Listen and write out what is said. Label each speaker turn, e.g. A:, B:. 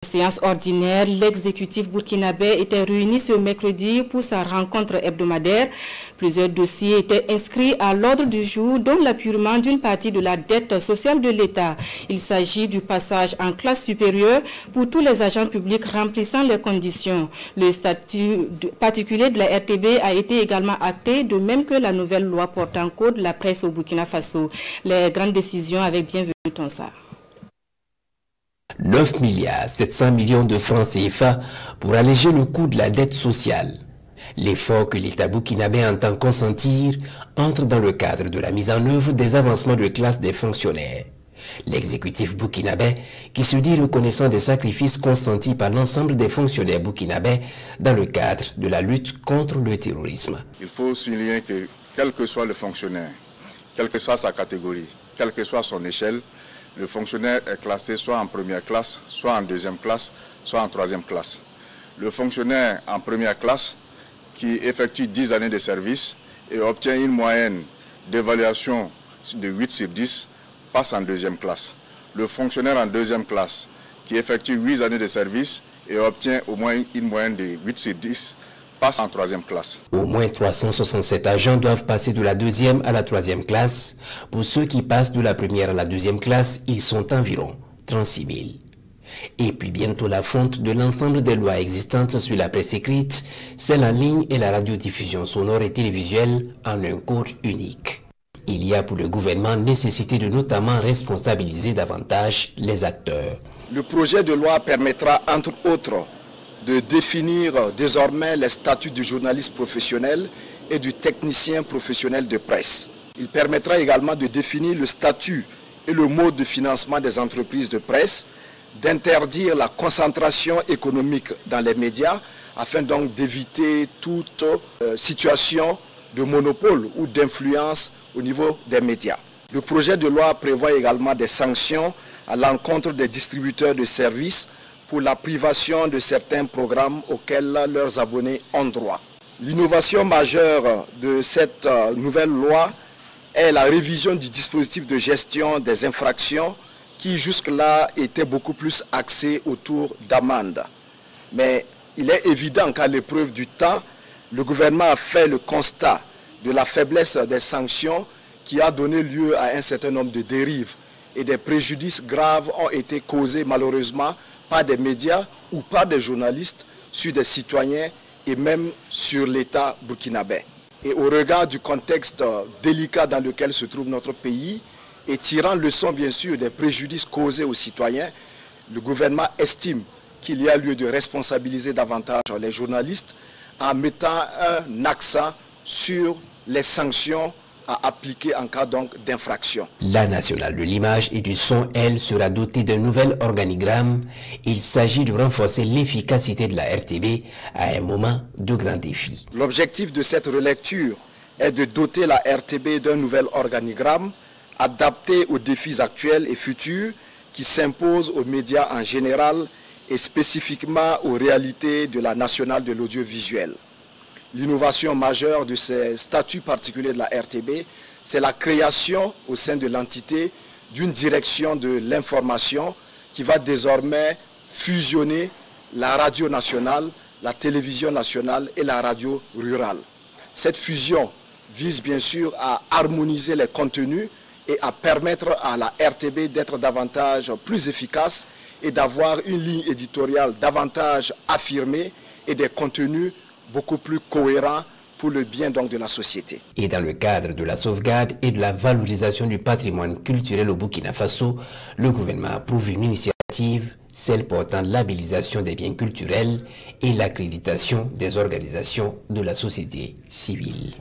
A: Séance ordinaire, l'exécutif burkinabé était réuni ce mercredi pour sa rencontre hebdomadaire. Plusieurs dossiers étaient inscrits à l'ordre du jour, dont l'appurement d'une partie de la dette sociale de l'État. Il s'agit du passage en classe supérieure pour tous les agents publics remplissant les conditions. Le statut particulier de la RTB a été également acté, de même que la nouvelle loi portant code de la presse au Burkina Faso. Les grandes décisions avec Bienvenue Tonsa.
B: 9 milliards 700 millions de francs CFA pour alléger le coût de la dette sociale. L'effort que l'État burkinabé entend consentir entre dans le cadre de la mise en œuvre des avancements de classe des fonctionnaires. L'exécutif burkinabé, qui se dit reconnaissant des sacrifices consentis par l'ensemble des fonctionnaires burkinabés dans le cadre de la lutte contre le terrorisme.
C: Il faut souligner que quel que soit le fonctionnaire, quelle que soit sa catégorie, quelle que soit son échelle, le fonctionnaire est classé soit en première classe, soit en deuxième classe, soit en troisième classe. Le fonctionnaire en première classe, qui effectue 10 années de service et obtient une moyenne d'évaluation de 8 sur 10, passe en deuxième classe. Le fonctionnaire en deuxième classe, qui effectue 8 années de service et obtient au moins une moyenne de 8 sur 10, passe en troisième classe. Au
B: moins 367 agents doivent passer de la deuxième à la troisième classe. Pour ceux qui passent de la première à la deuxième classe, ils sont environ 36 000. Et puis bientôt la fonte de l'ensemble des lois existantes sur la presse écrite, celle en ligne et la radiodiffusion sonore et télévisuelle en un code unique. Il y a pour le gouvernement nécessité de notamment responsabiliser davantage les acteurs.
D: Le projet de loi permettra entre autres de définir désormais les statuts du journaliste professionnel et du technicien professionnel de presse. Il permettra également de définir le statut et le mode de financement des entreprises de presse, d'interdire la concentration économique dans les médias, afin donc d'éviter toute situation de monopole ou d'influence au niveau des médias. Le projet de loi prévoit également des sanctions à l'encontre des distributeurs de services pour la privation de certains programmes auxquels leurs abonnés ont droit. L'innovation majeure de cette nouvelle loi est la révision du dispositif de gestion des infractions qui jusque-là était beaucoup plus axé autour d'amendes. Mais il est évident qu'à l'épreuve du temps, le gouvernement a fait le constat de la faiblesse des sanctions qui a donné lieu à un certain nombre de dérives et des préjudices graves ont été causés malheureusement par des médias ou par des journalistes sur des citoyens et même sur l'État burkinabé. Et au regard du contexte délicat dans lequel se trouve notre pays et tirant leçon bien sûr des préjudices causés aux citoyens, le gouvernement estime qu'il y a lieu de responsabiliser davantage les journalistes en mettant un accent sur les sanctions à appliquer en cas donc d'infraction.
B: La nationale de l'image et du son, elle, sera dotée d'un nouvel organigramme. Il s'agit de renforcer l'efficacité de la RTB à un moment de grand défi.
D: L'objectif de cette relecture est de doter la RTB d'un nouvel organigramme adapté aux défis actuels et futurs qui s'imposent aux médias en général et spécifiquement aux réalités de la nationale de l'audiovisuel. L'innovation majeure de ces statuts particuliers de la RTB, c'est la création au sein de l'entité d'une direction de l'information qui va désormais fusionner la radio nationale, la télévision nationale et la radio rurale. Cette fusion vise bien sûr à harmoniser les contenus et à permettre à la RTB d'être davantage plus efficace et d'avoir une ligne éditoriale davantage affirmée et des contenus beaucoup plus cohérent pour le bien donc de la société.
B: Et dans le cadre de la sauvegarde et de la valorisation du patrimoine culturel au Burkina Faso, le gouvernement approuve une initiative, celle portant labellisation des biens culturels et l'accréditation des organisations de la société civile.